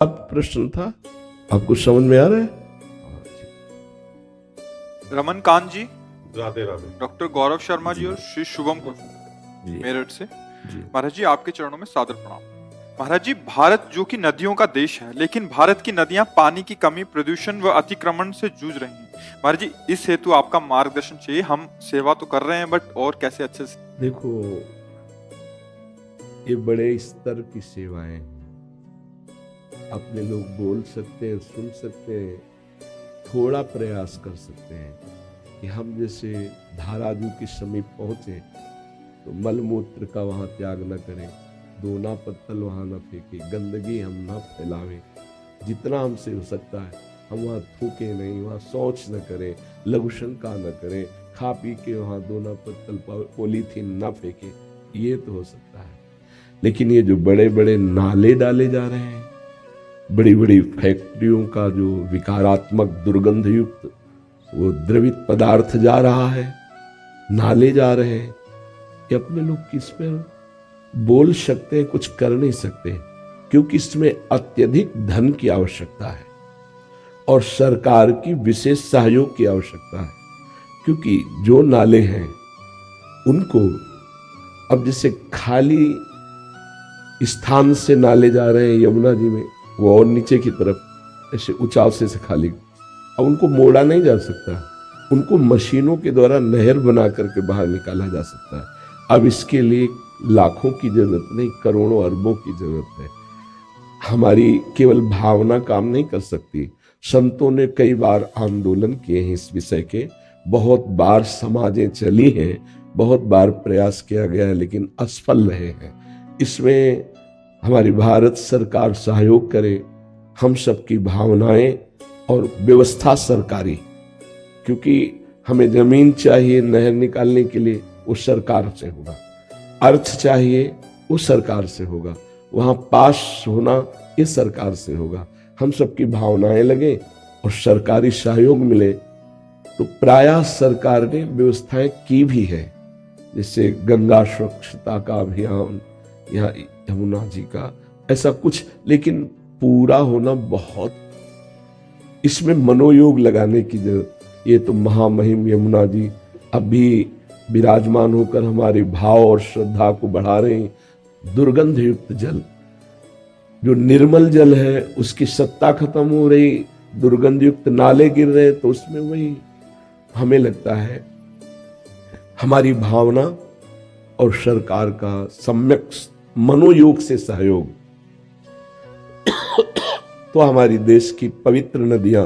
अब प्रश्न था, आपको समझ में आ रहा है? रमन कांत जी, राधे राधे। डॉक्टर गौरव शर्मा जी और श्री शुभम को जी मेरठ से। जी। महाराज जी, आपके चरणों में सादर प्रणाम। महाराज जी, भारत जो कि नदियों का देश है, लेकिन भारत की नदियां पानी की कमी, प्रदूषण व अतिक्रमण से जूझ रही हैं। महाराज जी, इस हेतु आपका मार्गदर्शन चाहिए। हम सेवा तो कर रहे हैं, बट और कैसे अच्छे से। देखो, ये बड़े स्तर की सेवाएं हैं। अपने लोग बोल सकते हैं, सुन सकते हैं, थोड़ा प्रयास कर सकते हैं कि हम जैसे धाराजू के समीप पहुंचे तो मलमूत्र का वहां त्याग न करें, दोना पत्तल वहां न फेंके, गंदगी हम ना फैलावें। जितना हमसे हो सकता है हम वहाँ थूके नहीं, वहाँ शौच न करें, लघुशंका न करें, खा पी के वहाँ दोना पत्तल पॉलीथीन न फेंके। ये तो हो सकता है, लेकिन ये जो बड़े बड़े नाले डाले जा रहे हैं, बड़ी बड़ी फैक्ट्रियों का जो विकारात्मक दुर्गंध युक्त वो द्रवित पदार्थ जा रहा है, नाले जा रहे हैं, ये अपने लोग किस पर बोल सकते हैं, कुछ कर नहीं सकते, क्योंकि इसमें अत्यधिक धन की आवश्यकता है और सरकार की विशेष सहयोग की आवश्यकता है। क्योंकि जो नाले हैं उनको अब जैसे खाली स्थान से नाले जा रहे हैं यमुना जी में, वो और नीचे की तरफ ऐसे ऊंचाव से खाली, अब उनको मोड़ा नहीं जा सकता, उनको मशीनों के द्वारा नहर बना करके बाहर निकाला जा सकता है। अब इसके लिए लाखों की जरूरत नहीं, करोड़ों अरबों की जरूरत है। हमारी केवल भावना काम नहीं कर सकती। संतों ने कई बार आंदोलन किए हैं इस विषय के, बहुत बार समाजें चली हैं, बहुत बार प्रयास किया गया है, लेकिन असफल रहे हैं। इसमें हमारी भारत सरकार सहयोग करे, हम सबकी भावनाएं और व्यवस्था सरकारी, क्योंकि हमें जमीन चाहिए नहर निकालने के लिए, वो सरकार से होगा, अर्थ चाहिए वो सरकार से होगा, वहां पास होना ये सरकार से होगा। हम सबकी भावनाएं लगे और सरकारी सहयोग मिले तो प्रायः सरकार ने व्यवस्थाएं की भी है, जैसे गंगा स्वच्छता का अभियान या यमुना जी का ऐसा कुछ, लेकिन पूरा होना बहुत, इसमें मनोयोग लगाने की जरूरत। ये तो महामहिम यमुना जी अभी विराजमान होकर हमारे भाव और श्रद्धा को बढ़ा रहे हैं। दुर्गंध युक्त जल, जो निर्मल जल है उसकी सत्ता खत्म हो रही, दुर्गंध युक्त नाले गिर रहे, तो उसमें वही हमें लगता है हमारी भावना और सरकार का सम्यक मनोयोग से सहयोग तो हमारी देश की पवित्र नदियां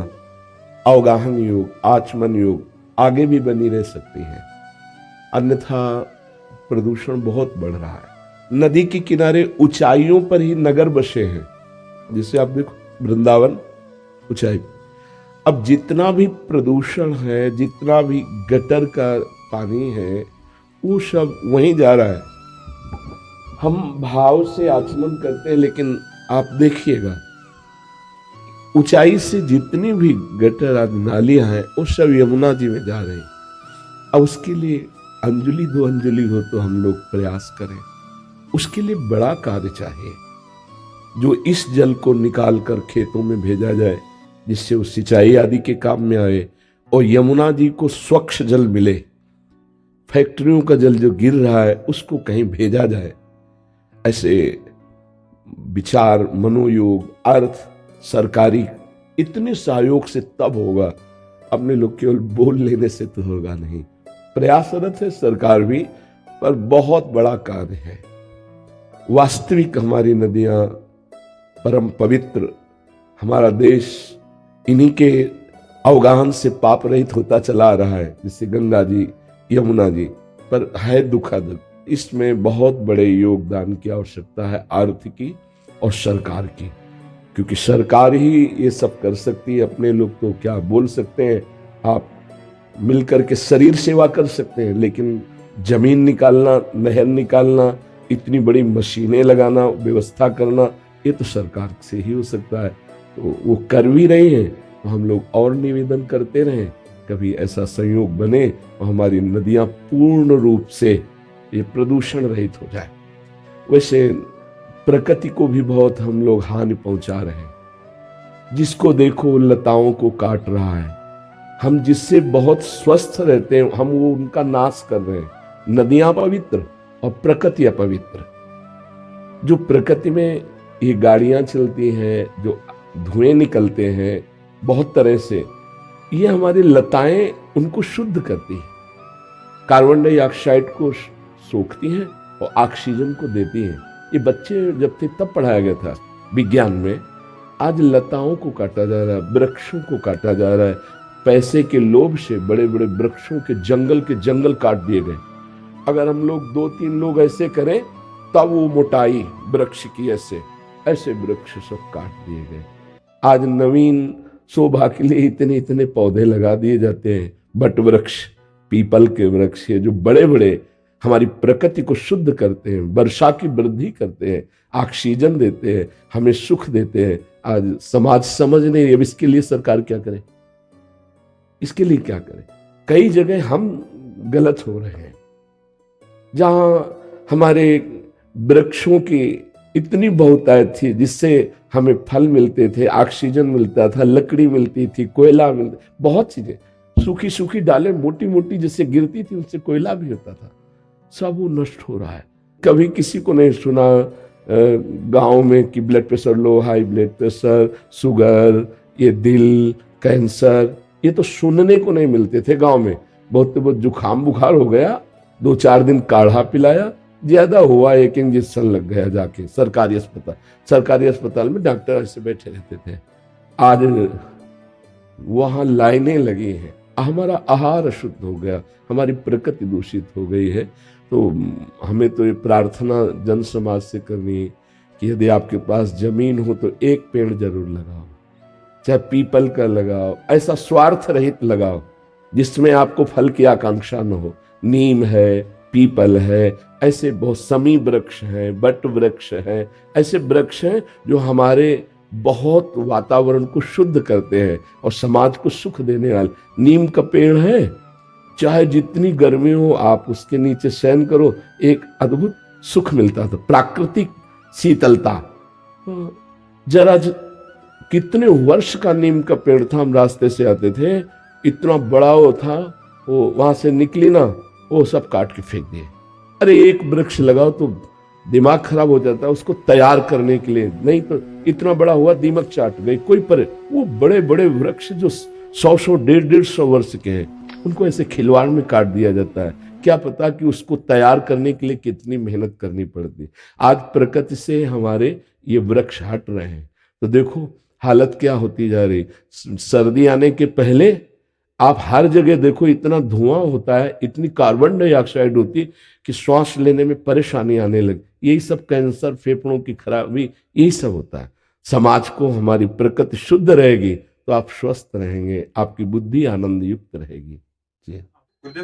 अवगाहन योग, आचमन योग आगे भी बनी रह सकती हैं। अन्यथा प्रदूषण बहुत बढ़ रहा है। नदी के किनारे ऊंचाइयों पर ही नगर बसे हैं, जिसे आप देखो वृंदावन ऊंचाई। अब जितना भी प्रदूषण है, जितना भी गटर का पानी है, वो सब वहीं जा रहा है। हम भाव से आचमन करते हैं, लेकिन आप देखिएगा ऊंचाई से जितनी भी गटर आदि नालियां हैं वो सब यमुना जी में जा रही हैं। अब उसके लिए अंजलि दो अंजलि हो तो हम लोग प्रयास करें, उसके लिए बड़ा कार्य चाहिए, जो इस जल को निकाल कर खेतों में भेजा जाए, जिससे वो सिंचाई आदि के काम में आए और यमुना जी को स्वच्छ जल मिले। फैक्ट्रियों का जल जो गिर रहा है उसको कहीं भेजा जाए। ऐसे विचार, मनोयोग, अर्थ, सरकारी इतने सहयोग से तब होगा। अपने लोग केवल बोल लेने से तो होगा नहीं, प्रयासरत है सरकार भी, पर बहुत बड़ा कार्य है। वास्तविक हमारी नदियां परम पवित्र, हमारा देश इन्हीं के अवगाहन से पाप रहित होता चला आ रहा है, जैसे गंगा जी, यमुना जी, पर है दुखद। इसमें बहुत बड़े योगदान की आवश्यकता है, अर्थ की और सरकार की, क्योंकि सरकार ही ये सब कर सकती है। अपने लोग तो क्या बोल सकते हैं, आप मिलकर के शरीर सेवा कर सकते हैं, लेकिन जमीन निकालना, नहर निकालना, इतनी बड़ी मशीनें लगाना, व्यवस्था करना, ये तो सरकार से ही हो सकता है। तो वो कर भी रही हैं, तो हम लोग और निवेदन करते रहें, कभी ऐसा संयोग बने और हमारी नदियां पूर्ण रूप से ये प्रदूषण रहित हो जाए। वैसे प्रकृति को भी बहुत हम लोग हानि पहुंचा रहे हैं। जिसको देखो लताओं को काट रहा है। हम जिससे बहुत स्वस्थ रहते हैं हम वो उनका नाश कर रहे हैं। नदियां पवित्र और प्रकृति अपवित्र। जो प्रकृति में ये गाड़ियां चलती हैं, जो धुएं निकलते हैं बहुत तरह से, ये हमारी लताएं उनको शुद्ध करती हैं, कार्बन डाइऑक्साइड को सोखती हैं और ऑक्सीजन को देती हैं। ये बच्चे जब थे तब पढ़ाया गया था विज्ञान में। आज लताओं को काटा जा रहा है, वृक्षों को काटा जा रहा है। पैसे के लोभ से बड़े बड़े वृक्षों के जंगल काट दिए गए। अगर हम लोग 2-3 लोग ऐसे करें तब वो मोटाई वृक्ष की ऐसे वृक्ष सब काट दिए गए। आज नवीन शोभा के लिए इतने इतने पौधे लगा दिए जाते हैं। बट वृक्ष, पीपल के वृक्ष, ये जो बड़े बड़े हमारी प्रकृति को शुद्ध करते हैं, वर्षा की वृद्धि करते हैं, ऑक्सीजन देते हैं, हमें सुख देते हैं, आज समाज समझ नहीं। अब इसके लिए सरकार क्या करे, इसके लिए क्या करे? कई जगह हम गलत हो रहे हैं। जहां हमारे वृक्षों की इतनी बहुतायत थी जिससे हमें फल मिलते थे, ऑक्सीजन मिलता था, लकड़ी मिलती थी, कोयला मिलता, बहुत चीजें। सूखी सूखी डालें मोटी मोटी जैसे गिरती थी उनसे कोयला भी होता था, सब वो नष्ट हो रहा है। कभी किसी को नहीं सुना गांव में कि blood pressure low, high blood pressure, sugar, ये दिल, कैंसर, ये तो सुनने को नहीं मिलते थे गांव में। बहुत जुकाम बुखार हो गया, 2-4 दिन काढ़ा पिलाया, ज्यादा हुआ 1 इंजेक्शन लग गया जाके सरकारी अस्पताल में डॉक्टर ऐसे बैठे रहते थे। आज वहां लाइनें लगी हैं। हमारा आहार अशुद्ध हो गया, हमारी प्रकृति दूषित हो गई है। तो हमें तो ये प्रार्थना जन समाज से करनी है कि यदि आपके पास जमीन हो तो एक पेड़ जरूर लगाओ, चाहे पीपल का लगाओ, ऐसा स्वार्थ रहित लगाओ जिसमें आपको फल की आकांक्षा न हो। नीम है, पीपल है, ऐसे बहुत समी वृक्ष हैं, बट वृक्ष हैं, ऐसे वृक्ष हैं जो हमारे बहुत वातावरण को शुद्ध करते हैं और समाज को सुख देने वाले। नीम का पेड़ है, चाहे जितनी गर्मी हो आप उसके नीचे शयन करो, एक अद्भुत सुख मिलता था, प्राकृतिक शीतलता। जरा कितने वर्ष का नीम का पेड़ था, हम रास्ते से आते थे, इतना बड़ा वो था, वो वहां से निकली ना, वो सब काट के फेंक दिए। अरे एक वृक्ष लगाओ तो दिमाग खराब हो जाता है उसको तैयार करने के लिए, नहीं तो इतना बड़ा हुआ दीमक चाट गई कोई पर। वो बड़े बड़े वृक्ष जो 100-100, 150-150 वर्ष के हैं, उनको ऐसे खिलवाड़ में काट दिया जाता है। क्या पता कि उसको तैयार करने के लिए कितनी मेहनत करनी पड़ती। आज प्रकृति से हमारे ये वृक्ष हट रहे हैं तो देखो हालत क्या होती जा रही। सर्दी आने के पहले आप हर जगह देखो इतना धुआं होता है, इतनी कार्बन डाइऑक्साइड होती है कि श्वास लेने में परेशानी आने लगी। यही सब कैंसर, फेफड़ों की खराबी, यही सब होता है। समाज को हमारी प्रकृति शुद्ध रहेगी तो आप स्वस्थ रहेंगे, आपकी बुद्धि आनंद युक्त रहेगी। जी।